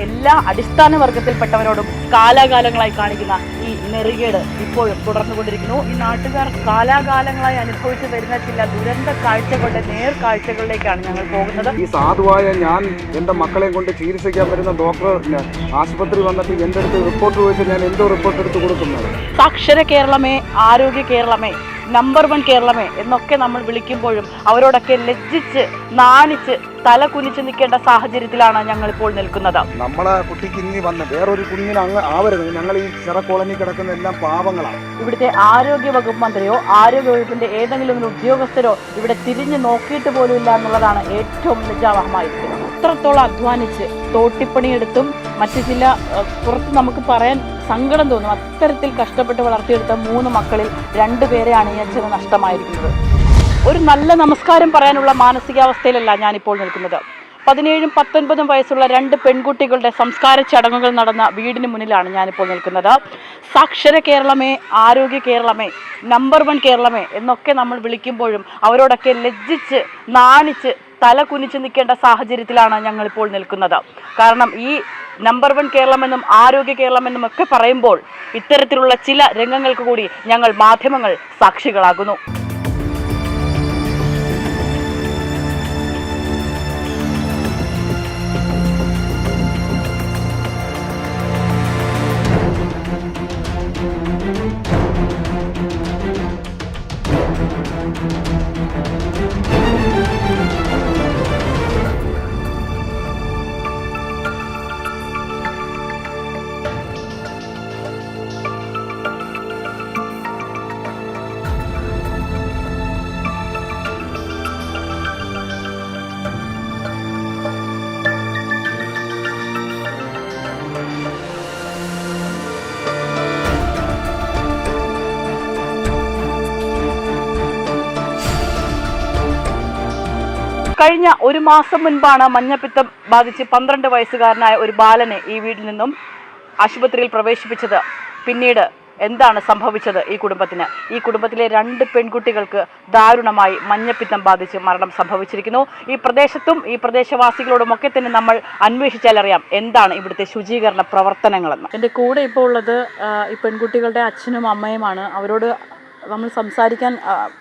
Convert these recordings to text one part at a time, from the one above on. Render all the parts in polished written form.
എല്ലാ അടിസ്ഥാന വർഗത്തിൽപ്പെട്ടവരോടും കാലാകാലങ്ങളായി കാണിക്കുന്ന ഈ നെറികേട് ഇപ്പോഴും തുടർന്നുകൊണ്ടിരിക്കുന്നു. ഈ നാട്ടുകാർ കാലാകാലങ്ങളായി അനുഭവിച്ചു വരുന്ന ചില ദുരന്ത കാഴ്ചകളുടെ നേർക്കാഴ്ചകളിലേക്കാണ് ഞങ്ങൾ പോകുന്നത്. ഈ സാധുവായ ഞാൻ എൻ്റെ മക്കളെ കൊണ്ട് ചികിത്സിക്കാൻ വരുന്ന ഡോക്ടർ ആശുപത്രി വന്നിട്ട് എൻ്റെ അടുത്ത് റിപ്പോർട്ട് ചോദിച്ചാൽ ഞാൻ എന്തോ റിപ്പോർട്ട് എടുത്ത് കൊടുക്കുന്നത്? സാക്ഷര കേരളമേ, ആരോഗ്യ കേരളമേ, നമ്പർ 1 കേരളമേ എന്നൊക്കെ നമ്മൾ വിളിക്കുമ്പോഴും അവരോടൊക്കെ ലജ്ജിച്ച് നാണിച്ച് തല കുനിച്ച് നിൽക്കേണ്ട സാഹചര്യത്തിലാണ് ഞങ്ങളിപ്പോൾ നിൽക്കുന്നത്. നമ്മളെ കുട്ടിക്ക് ഇനി വന്ന് വേറൊരു കുഞ്ഞിന് അങ്ങ് ആവരുത്. ഞങ്ങൾ ഈ ചെറ കോളനി കിടക്കുന്ന എല്ലാം പാവങ്ങളാണ്. ഇവിടുത്തെ ആരോഗ്യ വകുപ്പ് മന്ത്രിയോ ആരോഗ്യ വകുപ്പിന്റെ ഏതെങ്കിലും ഒരു ഉദ്യോഗസ്ഥരോ ഇവിടെ തിരിഞ്ഞു നോക്കിയിട്ട് പോലും ഇല്ല എന്നുള്ളതാണ് ഏറ്റവും ലജ്ജാവഹമായിരിക്കുന്നത്. അത്രത്തോളം അധ്വാനിച്ച് തോട്ടിപ്പണിയെടുത്തും മറ്റു ചില പുറത്ത് നമുക്ക് പറയാൻ സങ്കടം തോന്നും. അത്തരത്തിൽ കഷ്ടപ്പെട്ട് വളർത്തിയെടുത്ത 3 മക്കളിൽ 2 പേരെയാണ് ഈ അച്ഛന് നഷ്ടമായിരിക്കുന്നത്. ഒരു നല്ല നമസ്കാരം പറയാനുള്ള മാനസികാവസ്ഥയിലല്ല ഞാനിപ്പോൾ നിൽക്കുന്നത്. 17ഉം 19ഉം വയസ്സുള്ള 2 പെൺകുട്ടികളുടെ സംസ്കാര ചടങ്ങുകൾ നടന്ന വീടിന് മുന്നിലാണ് ഞാനിപ്പോൾ നിൽക്കുന്നത്. സാക്ഷര കേരളമേ, ആരോഗ്യ കേരളമേ, നമ്പർ 1 കേരളമേ എന്നൊക്കെ നമ്മൾ വിളിക്കുമ്പോഴും അവരോടൊക്കെ ലജ്ജിച്ച് നാണിച്ച് തല കുനിച്ച് നിൽക്കേണ്ട സാഹചര്യത്തിലാണ് ഞങ്ങളിപ്പോൾ നിൽക്കുന്നത്. കാരണം ഈ നമ്പർ 1 കേരളമെന്നും ആരോഗ്യ കേരളമെന്നും ഒക്കെ പറയുമ്പോൾ ഇത്തരത്തിലുള്ള ചില രംഗങ്ങൾക്ക് കൂടി ഞങ്ങൾ മാധ്യമങ്ങൾ സാക്ഷികളാകുന്നു. കഴിഞ്ഞ 1 മാസം മുൻപാണ് മഞ്ഞപ്പിത്തം ബാധിച്ച് 12 വയസ്സുകാരനായ ഒരു ബാലനെ ഈ വീട്ടിൽ നിന്നും ആശുപത്രിയിൽ പ്രവേശിപ്പിച്ചത്. പിന്നീട് എന്താണ് സംഭവിച്ചത് ഈ കുടുംബത്തിന്? ഈ കുടുംബത്തിലെ 2 പെൺകുട്ടികൾക്ക് ദാരുണമായി മഞ്ഞപ്പിത്തം ബാധിച്ച് മരണം സംഭവിച്ചിരിക്കുന്നു. ഈ പ്രദേശത്തും ഈ പ്രദേശവാസികളോടുമൊക്കെ തന്നെ നമ്മൾ അന്വേഷിച്ചാലറിയാം എന്താണ് ഇവിടുത്തെ ശുചീകരണ പ്രവർത്തനങ്ങളെന്ന്. എൻ്റെ കൂടെ ഇപ്പോൾ ഉള്ളത് ഈ പെൺകുട്ടികളുടെ അച്ഛനും അമ്മയുമാണ്. അവരോട് നമ്മൾ സംസാരിക്കാൻ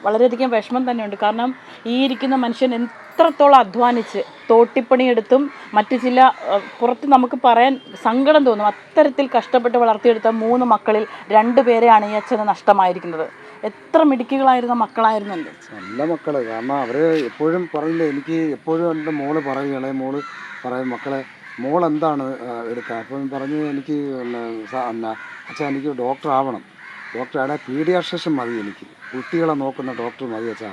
വളരെയധികം വിഷമം തന്നെയുണ്ട്. കാരണം ഈ ഇരിക്കുന്ന മനുഷ്യൻ എത്രത്തോളം അധ്വാനിച്ച് തോട്ടിപ്പണിയെടുത്തും മറ്റു ചില പുറത്ത് നമുക്ക് പറയാൻ സങ്കടം തോന്നും. അത്തരത്തിൽ കഷ്ടപ്പെട്ട് വളർത്തിയെടുത്ത 3 മക്കളിൽ 2 പേരെയാണ് ഈ അച്ഛന് നഷ്ടമായിരിക്കുന്നത്. എത്ര മിടുക്കികളായിരുന്ന മക്കളായിരുന്നു എൻ്റെ. നല്ല മക്കൾ. കാരണം അവർ എപ്പോഴും പറയില്ല, എനിക്ക് എപ്പോഴും എൻ്റെ മോള് പറയുകയാണെ മോള് പറയും മക്കളെ മോൾ എന്താണ് എടുക്കുക. അപ്പം പറഞ്ഞ് എനിക്ക് അച്ഛാ എനിക്ക് ഡോക്ടർ ആവണം, ഡോക്ടറുടെ പീഡിയാട്രിഷ്യൻ മതി, എനിക്ക് കുട്ടികളെ നോക്കുന്ന ഡോക്ടർ മതി അച്ഛാ.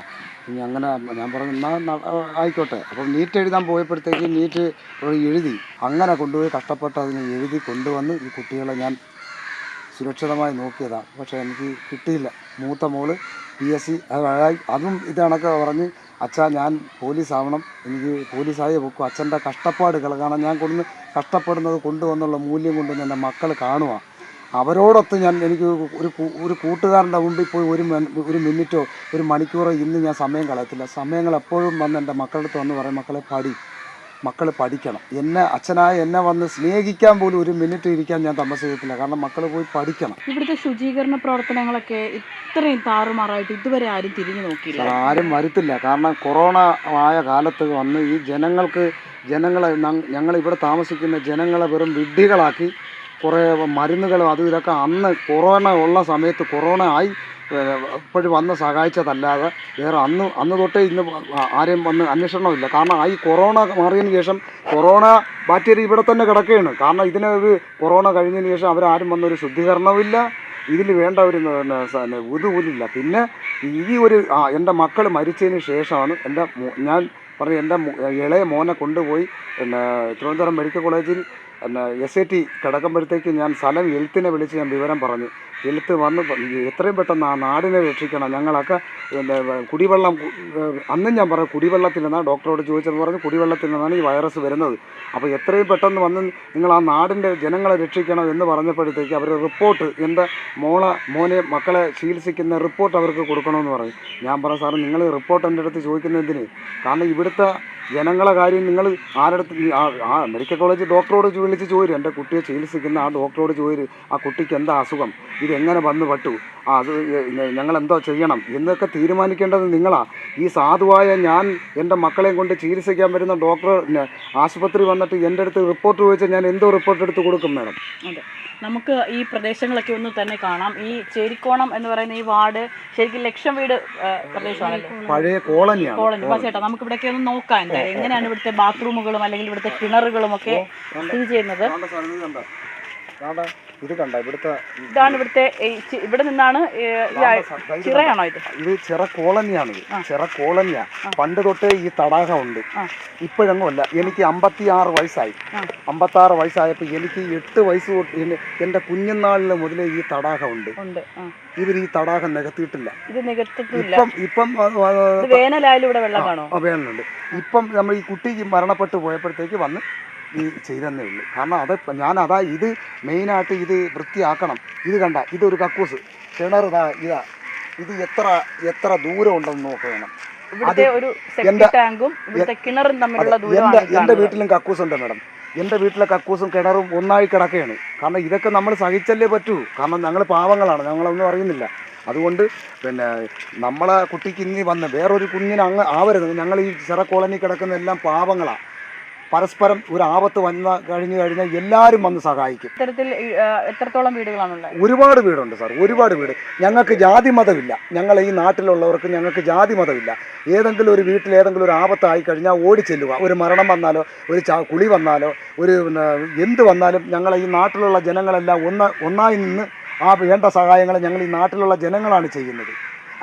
ഇനി അങ്ങനെ ഞാൻ പറഞ്ഞു എന്നാൽ ആയിക്കോട്ടെ. അപ്പം നീറ്റ് എഴുതാൻ പോയപ്പോഴത്തേക്ക് നീറ്റ് എഴുതി അങ്ങനെ കൊണ്ടുപോയി കഷ്ടപ്പെട്ട് അതിന് എഴുതി കൊണ്ടുവന്ന് ഈ കുട്ടികളെ ഞാൻ സുരക്ഷിതമായി നോക്കിയതാണ്. പക്ഷേ എനിക്ക് കിട്ടിയില്ല. മൂത്ത മോള് PSC അതും ഇത് കണക്ക് പറഞ്ഞ് അച്ഛാ ഞാൻ പോലീസാവണം, എനിക്ക് പോലീസായേ വെക്കും, അച്ഛൻ്റെ കഷ്ടപ്പാടുകൾ കാരണം ഞാൻ കഷ്ടപ്പെടുന്നത് കൊണ്ടുവന്നുള്ള മൂല്യം കൊണ്ടുവന്ന് എൻ്റെ മക്കൾ കാണുക. അവരോടൊത്ത് എനിക്ക് ഒരു കൂട്ടുകാരൻ്റെ മുമ്പിൽ പോയി ഒരു മിനിറ്റോ ഒരു മണിക്കൂറോ ഇന്ന് ഞാൻ സമയം കളയത്തില്ല. സമയങ്ങൾ എപ്പോഴും വന്ന് എൻ്റെ മക്കളുടെ അടുത്ത് വന്ന് പറയും മക്കൾ പഠിക്കണം. അച്ഛനായ എന്നെ വന്ന് സ്നേഹിക്കാൻ പോലും ഒരു മിനിറ്റ് ഇരിക്കാൻ ഞാൻ താമസിക്കത്തില്ല. കാരണം മക്കൾ പോയി പഠിക്കണം. ഇവിടുത്തെ ശുചീകരണ പ്രവർത്തനങ്ങളൊക്കെ ഇത്രയും താറുമാറായിട്ട് ഇതുവരെ ആരും തിരിഞ്ഞു നോക്കിയില്ല. ആരും വരുത്തില്ല. കാരണം കൊറോണ ആയ കാലത്ത് വന്ന് ഈ ഞങ്ങൾ ഇവിടെ താമസിക്കുന്ന ജനങ്ങളെ വെറും വിഡ്ഢികളാക്കി കുറേ മരുന്നുകളും അതും ഇതൊക്കെ അന്ന് കൊറോണ ഉള്ള സമയത്ത് കൊറോണ ആയി ഇപ്പോഴും വന്ന് സഹായിച്ചതല്ലാതെ വേറെ അന്ന് തൊട്ടേ ഇന്ന് ആരെയും വന്ന് അന്വേഷണമില്ല. കാരണം ഈ കൊറോണ മാറിയതിന് ശേഷം കൊറോണ ബാക്ടീരിയ ഇവിടെ തന്നെ കിടക്കുകയാണ്. കാരണം ഇതിനൊരു കൊറോണ കഴിഞ്ഞതിന് ശേഷം അവരാരും വന്നൊരു ശുദ്ധീകരണമില്ല, ഇതിൽ വേണ്ട ഒരു ഇതുപോലില്ല. പിന്നെ എൻ്റെ മക്കൾ മരിച്ചതിന് ശേഷമാണ് ഞാൻ എൻ്റെ ഇളയ മോനെ കൊണ്ടുപോയി തിരുവനന്തപുരം മെഡിക്കൽ കോളേജിൽ SAT കിടക്കുമ്പോഴത്തേക്ക് ഞാൻ സ്ഥലം ഹെൽത്തിനെ വിളിച്ച് ഞാൻ വിവരം പറഞ്ഞു. ഹെൽത്ത് വന്ന് എത്രയും പെട്ടെന്ന് ആ നാടിനെ രക്ഷിക്കണം. ഞങ്ങളൊക്കെ കുടിവെള്ളം അന്നും ഞാൻ പറഞ്ഞു കുടിവെള്ളത്തിൽ നിന്നാണ് ഡോക്ടറോട് ചോദിച്ചപ്പോൾ പറഞ്ഞു കുടിവെള്ളത്തിൽ നിന്നാണ് ഈ വൈറസ് വരുന്നത്. അപ്പോൾ എത്രയും പെട്ടെന്ന് വന്ന് നിങ്ങൾ ആ നാടിൻ്റെ ജനങ്ങളെ രക്ഷിക്കണം എന്ന് പറഞ്ഞപ്പോഴത്തേക്ക് അവർ റിപ്പോർട്ട് എൻ്റെ മോനെ മക്കളെ ചികിത്സിക്കുന്ന റിപ്പോർട്ട് അവർക്ക് കൊടുക്കണമെന്ന് പറഞ്ഞു. ഞാൻ പറഞ്ഞു സാറ് നിങ്ങൾ റിപ്പോർട്ട് എൻ്റെ അടുത്ത് ചോദിക്കുന്നതിന്, കാരണം ഇവിടുത്തെ ജനങ്ങളെ കാര്യം നിങ്ങൾ ആരടുത്ത് ആ മെഡിക്കൽ കോളേജ് ഡോക്ടറോട് വിളിച്ച് ചോദിരും, എൻ്റെ കുട്ടിയെ ചികിത്സിക്കുന്ന ആ ഡോക്ടറോട് ചോദിരും ആ കുട്ടിക്ക് എന്താ അസുഖം, ഇതെങ്ങനെ വന്നു പറ്റൂ, അത് ഞങ്ങളെന്തോ ചെയ്യണം എന്നൊക്കെ തീരുമാനിക്കേണ്ടത് നിങ്ങളാണ്. ഈ സാധുവായ ഞാൻ എൻ്റെ മക്കളെയും കൊണ്ട് ചികിത്സിക്കാൻ വരുന്ന ഡോക്ടർ ആശുപത്രി വന്നിട്ട് എൻ്റെ അടുത്ത് റിപ്പോർട്ട് ചോദിച്ചാൽ ഞാൻ എന്തോ റിപ്പോർട്ട് എടുത്ത് കൊടുക്കും മാഡം. അതെ, നമുക്ക് ഈ പ്രദേശങ്ങളൊക്കെ ഒന്ന് തന്നെ കാണാം. ഈ ചേരിക്കോണം എന്ന് പറയുന്ന ഈ വാർഡ് ശരിക്കും ലക്ഷം വീട് പ്രദേശമാണല്ലോ, പഴയ കോളനിയാണ്. കോളനി ചേട്ടാ, നമുക്ക് ഇവിടെയൊക്കെ ഒന്ന് നോക്കാം എന്തായാലും എങ്ങനെയാണ് ഇവിടുത്തെ ബാത്റൂമുകളും അല്ലെങ്കിൽ ഇവിടുത്തെ കിണറുകളും ഒക്കെ സ്ഥിതി ചെയ്യുന്നത്. ഇത് കണ്ട ഇവിടുത്തെ ഇതാണ് ഇവിടുത്തെ ഇവിടെ നിന്നാണ് ചിറയാണോ ഇത് ചിറ കോളനിയാണിത്. ചിറ കോളനിയാ. പണ്ട് തൊട്ടേ ഈ തടാകമുണ്ട്. ഇപ്പോഴൊന്നും അല്ല. എനിക്ക് 56 വയസ്സായി. 56 വയസ്സായപ്പോൾ എനിക്ക് 8 വയസ്സ് തൊട്ട് എൻ്റെ കുഞ്ഞുനാളിന് മുതലേ ഈ തടാകമുണ്ട്. ഇവർ ഈ തടാകം നികത്തിയിട്ടില്ല. ഇപ്പം വേനലായാലും ഇവിടെ വെള്ളം കാണോ? വേനലുണ്ട്. ഇപ്പം നമ്മൾ ഈ കുട്ടി മരണപ്പെട്ടു പോയപ്പോഴത്തേക്ക് വന്ന് ഈ ചെയ്തെന്നേ ഉള്ളൂ. കാരണം ഇത് മെയിനായിട്ട് ഇത് വൃത്തിയാക്കണം. ഇത് കണ്ട ഇതൊരു കക്കൂസ് കിണർ ഇത് എത്ര ദൂരം ഉണ്ടെന്ന് നോക്കണം. എൻ്റെ വീട്ടിലും കക്കൂസുണ്ട് മാഡം. എൻ്റെ വീട്ടിലെ കക്കൂസും കിണറും ഒന്നായി കിടക്കുകയാണ്. കാരണം ഇതൊക്കെ നമ്മൾ സഹിച്ചല്ലേ പറ്റൂ. കാരണം ഞങ്ങൾ പാവങ്ങളാണ്, ഞങ്ങളൊന്നും അറിയുന്നില്ല. അതുകൊണ്ട് നമ്മളെ കുട്ടിക്ക് ഇനി വന്ന് വേറൊരു കുഞ്ഞിന് അങ്ങ് ആവരുത്. ഞങ്ങൾ ഈ ചിറ കോളനി കിടക്കുന്ന എല്ലാം പാവങ്ങളാണ്. പരസ്പരം ഒരു ആപത്ത് കഴിഞ്ഞു കഴിഞ്ഞാൽ എല്ലാവരും വന്ന് സഹായിക്കും. ഇത്തരത്തിൽ എത്രത്തോളം വീടുകളാണുള്ളത്? ഒരുപാട് വീടുണ്ട് സാർ, ഒരുപാട് വീട്. ഞങ്ങൾക്ക് ജാതി മതമില്ല. ഞങ്ങൾ ഈ നാട്ടിലുള്ളവർക്ക് ഞങ്ങൾക്ക് ജാതി മതമില്ല. ഏതെങ്കിലും ഒരു വീട്ടിൽ ഏതെങ്കിലും ഒരു ആപത്തായി കഴിഞ്ഞാൽ ഓടിച്ചെല്ലുക. ഒരു മരണം വന്നാലോ ഒരു കുളി വന്നാലോ ഒരു എന്ത് വന്നാലും ഞങ്ങൾ ഈ നാട്ടിലുള്ള ജനങ്ങളെല്ലാം ഒന്നായി നിന്ന് ആ വേണ്ട സഹായങ്ങൾ ഞങ്ങൾ ഈ നാട്ടിലുള്ള ജനങ്ങളാണ് ചെയ്യുന്നത്.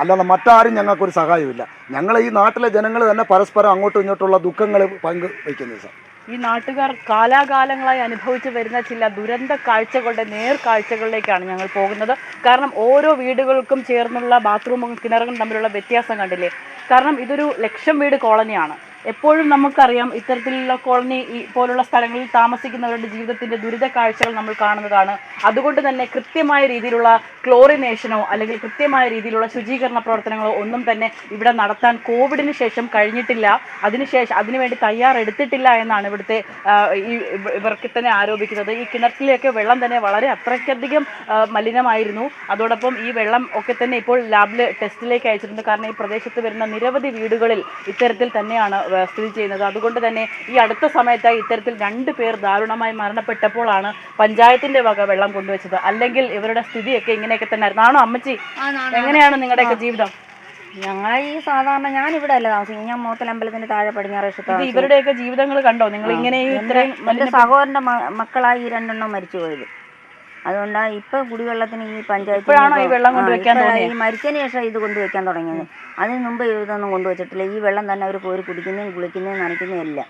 അല്ലാതെ മറ്റാരും ഞങ്ങൾക്കൊരു സഹായമില്ല. ഞങ്ങൾ ഈ നാട്ടിലെ ജനങ്ങൾ തന്നെ പരസ്പരം അങ്ങോട്ടും ഇങ്ങോട്ടുള്ള ദുഃഖങ്ങൾ പങ്കുവയ്ക്കുന്നത് സാർ. ഈ നാട്ടുകാർ കാലാകാലങ്ങളായി അനുഭവിച്ചു വരുന്ന ചില ദുരന്ത കാഴ്ചകളുടെ നേർക്കാഴ്ചകളിലേക്കാണ് ഞങ്ങൾ പോകുന്നത്. കാരണം ഓരോ വീടുകൾക്കും ചേർന്നുള്ള ബാത്റൂമും കിണറും തമ്മിലുള്ള വ്യത്യാസം കണ്ടില്ലേ? കാരണം ഇതൊരു ലക്ഷം വീട് കോളനിയാണ്. എപ്പോഴും നമുക്കറിയാം ഇത്തരത്തിലുള്ള കോളനി പോലുള്ള സ്ഥലങ്ങളിൽ താമസിക്കുന്നവരുടെ ജീവിതത്തിൻ്റെ ദുരിത കാഴ്ചകൾ നമ്മൾ കാണുന്നതാണ്. അതുകൊണ്ട് തന്നെ കൃത്യമായ രീതിയിലുള്ള ക്ലോറിനേഷനോ അല്ലെങ്കിൽ കൃത്യമായ രീതിയിലുള്ള ശുചീകരണ പ്രവർത്തനങ്ങളോ ഒന്നും തന്നെ ഇവിടെ നടത്താൻ കോവിഡിന് ശേഷം കഴിഞ്ഞിട്ടില്ല. അതിനുവേണ്ടി തയ്യാറെടുത്തിട്ടില്ല എന്നാണ് ഇവിടുത്തെ ഇവർക്ക് തന്നെ ആരോപിക്കുന്നത്. ഈ കിണറ്റിലേക്ക് വെള്ളം തന്നെ വളരെ അത്രയ്ക്കധികം മലിനമായിരുന്നു. അതോടൊപ്പം ഈ വെള്ളം ഒക്കെ തന്നെ ഇപ്പോൾ ലാബിൽ ടെസ്റ്റിലേക്ക് അയച്ചിട്ടുണ്ട്. കാരണം ഈ പ്രദേശത്ത് വരുന്ന നിരവധി വീടുകളിൽ ഇത്തരത്തിൽ തന്നെയാണ് സ്ഥിതി ചെയ്യുന്നത്. അതുകൊണ്ട് തന്നെ ഈ അടുത്ത സമയത്തായി ഇത്തരത്തിൽ 2 പേർ ദാരുണമായി മരണപ്പെട്ടപ്പോഴാണ് പഞ്ചായത്തിന്റെ വക വെള്ളം കൊണ്ടുവച്ചത്. അല്ലെങ്കിൽ ഇവരുടെ സ്ഥിതിയൊക്കെ ഇങ്ങനെയൊക്കെ തന്നെ ആയിരുന്നു. ആണോ അമ്മച്ചി? എങ്ങനെയാണ് നിങ്ങളുടെയൊക്കെ ജീവിതം? ഞങ്ങളെ ഈ സാധാരണ ഞാൻ ഇവിടെ അല്ല താമസിക്കും. ഞാൻ മൂത്തലമ്പലത്തിന്റെ താഴെ പടിഞ്ഞാറ് വശത്ത്. ഇവരുടെയൊക്കെ ജീവിതങ്ങൾ കണ്ടോ നിങ്ങൾ? ഇങ്ങനെ എൻ്റെ സഹോദരന്റെ മക്കളായി 2 എണ്ണം മരിച്ചു പോയത്. അതുകൊണ്ടാണ് ഇപ്പൊ കുടിവെള്ളത്തിന് ഈ പഞ്ചായത്ത് ഈ മരിച്ചതിന് ശേഷം ഇത് കൊണ്ടുവയ്ക്കാൻ തുടങ്ങിയത്. അതിന് മുമ്പ് ഇതൊന്നും കൊണ്ടുവച്ചിട്ടില്ല. ഈ വെള്ളം തന്നെ അവർ പോയി കുടിക്കുന്നതും കുളിക്കുന്നതും നനയ്ക്കുന്നതും എല്ലാം.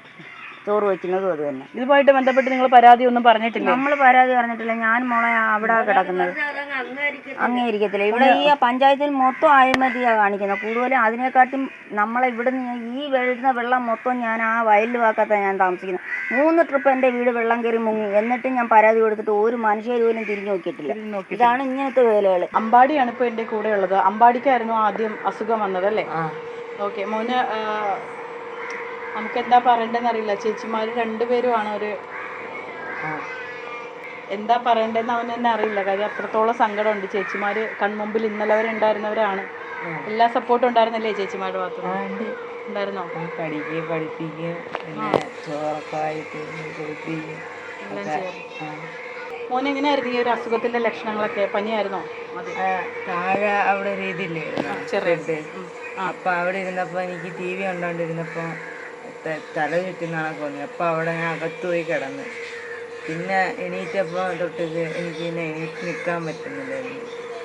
ചോറ് വയ്ക്കുന്നതും അത് തന്നെ. ഇതുമായിട്ട് ബന്ധപ്പെട്ട് നിങ്ങൾ പരാതി ഒന്നും പറഞ്ഞിട്ടില്ല? നമ്മൾ പരാതി പറഞ്ഞിട്ടില്ല. ഞാൻ മോളെ അവിടെ കിടക്കുന്നത് അംഗീകരിക്കത്തില്ല. ഇവിടെ ഈ പഞ്ചായത്തിൽ മൊത്തം അഴിമതിയാണ് കാണിക്കുന്നത്. കൂടുതലും അതിനെക്കാട്ടും നമ്മളെ ഇവിടുന്ന് ഈ വരുന്ന വെള്ളം മൊത്തം ഞാൻ ആ വയലിൽ വാക്കാത്ത ഞാൻ താമസിക്കുന്നത്. 3 ട്രിപ്പ് എൻ്റെ വീട് വെള്ളം കയറി മുങ്ങി. എന്നിട്ട് ഞാൻ പരാതി കൊടുത്തിട്ട് ഒരു മനുഷ്യർ പോലും തിരിഞ്ഞു നോക്കിയിട്ടില്ല. ഇതാണ് ഇങ്ങനത്തെ വേലകൾ. അമ്പാടിയാണ് ഇപ്പോൾ എൻ്റെ കൂടെ ഉള്ളത്. അമ്പാടിക്കായിരുന്നു ആദ്യം അസുഖം വന്നതല്ലേ? ഓക്കെ മോന് നമുക്ക് എന്താ പറയണ്ടെന്ന് അറിയില്ല. ചേച്ചിമാർ 2 പേരുമാണ്. എന്താ പറയണ്ടെന്ന് അവന് തന്നെ അറിയില്ല. കാര്യം അത്രത്തോളം സങ്കടമുണ്ട്. ചേച്ചിമാർ കൺമുമ്പിൽ ഇന്നലെ വരെ ഉണ്ടായിരുന്നവരാണ്. എല്ലാ സപ്പോർട്ടും ഉണ്ടായിരുന്നല്ലേ ചേച്ചിമാരുടെ ഭാഗത്ത്? ഉണ്ടായിരുന്നോ? പഠിപ്പിക്കുക മോനെ എങ്ങനെയായിരുന്നു ഈ ഒരു അസുഖത്തിന്റെ ലക്ഷണങ്ങളൊക്കെ? പനിയായിരുന്നോ? താഴെ അവിടെ ഒരു ഇതില്ലായിരുന്നു ചെറുത്. അപ്പം അവിടെ ഇരുന്നപ്പോൾ എനിക്ക് TV കണ്ടുകൊണ്ടിരുന്നപ്പോൾ തല ചുറ്റുന്നാണ് തോന്നി. അപ്പോൾ അവിടെ ഞാൻ അകത്ത് പോയി കിടന്ന്. പിന്നെ എണീറ്റപ്പോൾ തൊട്ടിട്ട് എനിക്ക് പിന്നെ എണീറ്റ് നിൽക്കാൻ പറ്റുന്നില്ലായിരുന്നു.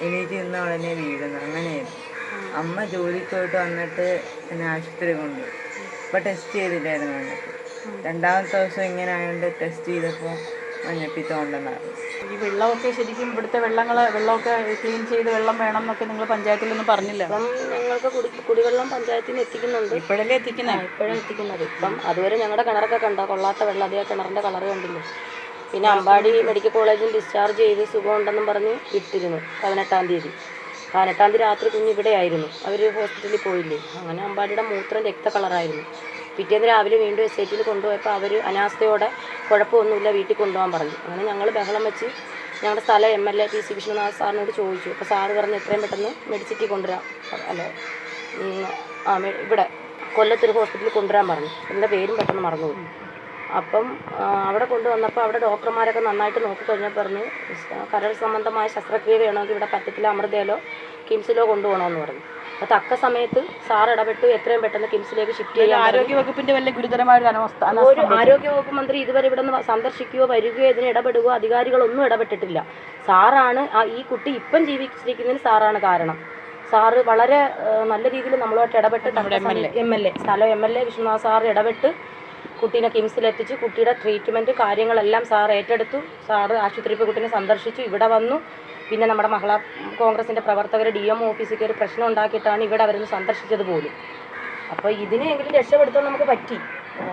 എണീറ്റ് നിന്ന ഉടനെ വീഴുന്നു. അങ്ങനെയായിരുന്നു. അമ്മ ജോലിക്ക് പോയിട്ട് വന്നിട്ട് എന്നെ ആശുപത്രി കൊണ്ടുപോയി. അപ്പോൾ ടെസ്റ്റ് ചെയ്തില്ലായിരുന്നു. വന്നിട്ട് 2ാമത്തെ ദിവസം ഇങ്ങനെ ആയതുകൊണ്ട് ടെസ്റ്റ് ചെയ്തപ്പോൾ മഞ്ഞപ്പിത്തം ഉണ്ടെന്നാണ്. ഈ വെള്ളമൊക്കെ ശരിക്കും ഇവിടുത്തെ വെള്ളമൊക്കെ ക്ലീൻ ചെയ്ത് വെള്ളം വേണം എന്നൊക്കെ നിങ്ങൾ പഞ്ചായത്തിലൊന്നും പറഞ്ഞില്ല? ഇപ്പം ഞങ്ങൾക്ക് കുടിവെള്ളം പഞ്ചായത്തിൽ നിന്ന് എത്തിക്കുന്നുണ്ട്. ഇപ്പോഴല്ലേ എത്തിക്കുന്നത്? ഇപ്പോഴും എത്തിക്കുന്നത്. ഇപ്പം അതുവരെ ഞങ്ങളുടെ കിണറൊക്കെ കണ്ടോ, കൊള്ളാത്ത വെള്ളം, അതേ കിണറിൻ്റെ കളറ് കണ്ടില്ലേ. പിന്നെ അമ്പാടി മെഡിക്കൽ കോളേജിൽ ഡിസ്ചാർജ് ചെയ്ത് സുഖമുണ്ടെന്നും പറഞ്ഞ് ഇട്ടിരുന്നു 18-ാം തീയതി. 18-ാം തീയതി രാത്രി കുഞ്ഞ് ഇവിടെ ആയിരുന്നു, അവർ ഹോസ്പിറ്റലിൽ പോയില്ലേ. അങ്ങനെ അമ്പാടിയുടെ മൂത്രം രക്ത കളറായിരുന്നു. പിറ്റേന്ന് രാവിലെ വീണ്ടും SITയിൽ കൊണ്ടുപോയപ്പോൾ അവർ അനാസ്ഥയോടെ കുഴപ്പമൊന്നുമില്ല, വീട്ടിൽ കൊണ്ടുപോകാൻ പറഞ്ഞു. അങ്ങനെ ഞങ്ങൾ ബഹളം വെച്ച് ഞങ്ങളുടെ സ്ഥലം MLA PC വിഷ്ണുനാഥ് സാറിനോട് ചോദിച്ചു. അപ്പോൾ സാറ് പറഞ്ഞ് എത്രയും പെട്ടെന്ന് മെഡിസിറ്റി കൊണ്ടുവരാം, അല്ലേ ഇവിടെ കൊല്ലത്തൊരു ഹോസ്പിറ്റലിൽ കൊണ്ടുവരാൻ പറഞ്ഞു. എൻ്റെ പേരും പെട്ടെന്ന് മറന്നുപോയി. അപ്പം അവിടെ കൊണ്ടുവന്നപ്പോൾ അവിടെ ഡോക്ടർമാരൊക്കെ നന്നായിട്ട് നോക്കിക്കഴിഞ്ഞാൽ പറഞ്ഞു കരൾ സംബന്ധമായ ശസ്ത്രക്രിയ വേണമെങ്കിൽ ഇവിടെ പറ്റത്തില്ല, അമൃതയിലോ കിംസിലോ കൊണ്ടുപോകണമെന്ന് പറഞ്ഞു. അപ്പോൾ തക്ക സമയത്ത് സാർ ഇടപെട്ട് എത്രയും പെട്ടെന്ന് കിംസിലേക്ക് ഷിഫ്റ്റ് ചെയ്യാൻ. ആരോഗ്യവകുപ്പിന്റെ വലിയ ഗുരുതരമായ ഒരു ആരോഗ്യവകുപ്പ് മന്ത്രി ഇതുവരെ ഇവിടെ നിന്ന് സന്ദർശിക്കുകയോ വരികയോ ഇതിന് ഇടപെടുകയോ അധികാരികളൊന്നും ഇടപെട്ടിട്ടില്ല. സാറാണ് ഈ കുട്ടി ഇപ്പം ജീവിച്ചിരിക്കുന്നതിന് സാറാണ് കാരണം. സാറ് വളരെ നല്ല രീതിയിൽ നമ്മളുമായിട്ട് ഇടപെട്ട് MLA സ്ഥലം MLA വിഷ്ണുനാഥ് സാർ ഇടപെട്ട് കുട്ടീനെ കിംസിലെത്തിച്ച് കുട്ടിയുടെ ട്രീറ്റ്മെൻറ്റ് കാര്യങ്ങളെല്ലാം സാർ ഏറ്റെടുത്തു. സാറ് ആശുപത്രിയിൽ കുട്ടീനെ സന്ദർശിച്ചു, ഇവിടെ വന്നു. പിന്നെ നമ്മുടെ മഹിളാ കോൺഗ്രസിൻ്റെ പ്രവർത്തകർ DMO ഓഫീസിൽ കയറി പ്രശ്നം ഉണ്ടാക്കിയിട്ടാണ് ഇവിടെ അവരൊന്ന് സന്ദർശിച്ചത് പോലും. അപ്പോൾ ഇതിനെങ്കിലും രക്ഷപ്പെടുത്താൻ നമുക്ക് പറ്റി.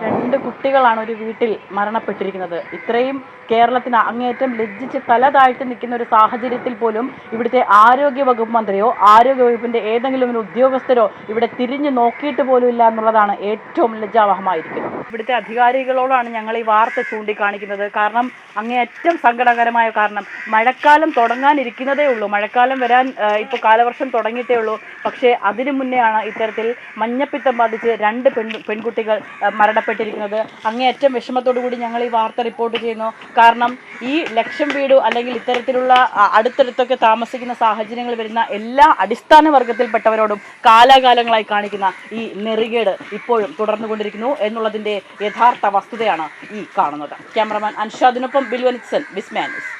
2 കുട്ടികളാണ് ഒരു വീട്ടിൽ മരണപ്പെട്ടിരിക്കുന്നത്. ഇത്രയും കേരളത്തിന് അങ്ങേയറ്റം ലജ്ജിച്ച് തല താഴ്ത്തി നിൽക്കുന്ന ഒരു സാഹചര്യത്തിൽ പോലും ഇവിടുത്തെ ആരോഗ്യവകുപ്പ് മന്ത്രിയോ ആരോഗ്യവകുപ്പിൻ്റെ ഏതെങ്കിലും ഒരു ഉദ്യോഗസ്ഥരോ ഇവിടെ തിരിഞ്ഞു നോക്കിയിട്ട് പോലും ഇല്ല എന്നുള്ളതാണ് ഏറ്റവും ലജ്ജാവഹമായിരിക്കുന്നത്. ഇവിടുത്തെ അധികാരികളോടാണ് ഞങ്ങൾ ഈ വാർത്ത ചൂണ്ടിക്കാണിക്കുന്നത്. കാരണം അങ്ങേയറ്റം സങ്കടകരമായ കാരണം, മഴക്കാലം തുടങ്ങാനിരിക്കുന്നതേ ഉള്ളൂ, മഴക്കാലം വരാൻ ഇപ്പോൾ കാലവർഷം തുടങ്ങിയിട്ടേ ഉള്ളൂ. പക്ഷേ അതിനു മുന്നെയാണ് ഇത്തരത്തിൽ മഞ്ഞപ്പിത്തം ബാധിച്ച് 2 പെൺകുട്ടികൾ മരണപ്പെട്ടിരിക്കുന്നത്. അങ്ങേയറ്റം വിഷമത്തോടു കൂടി ഞങ്ങൾ ഈ വാർത്ത റിപ്പോർട്ട് ചെയ്യുന്നു. കാരണം ഈ ലക്ഷം വീട് അല്ലെങ്കിൽ ഇത്തരത്തിലുള്ള അടുത്തടുത്തൊക്കെ താമസിക്കുന്ന സാഹചര്യങ്ങൾ വരുന്ന എല്ലാ അടിസ്ഥാന വർഗത്തിൽപ്പെട്ടവരോടും കാലാകാലങ്ങളായി കാണിക്കുന്ന ഈ നെറികേട് ഇപ്പോഴും തുടർന്നുകൊണ്ടിരിക്കുന്നു എന്നുള്ളതിൻ്റെ യഥാർത്ഥ വസ്തുതയാണ് ഈ കാണുന്നത്. ക്യാമറമാൻ അൻഷാദിനൊപ്പം ബിൽവനിത്സൻ, വിസ്മയ ന്യൂസ്.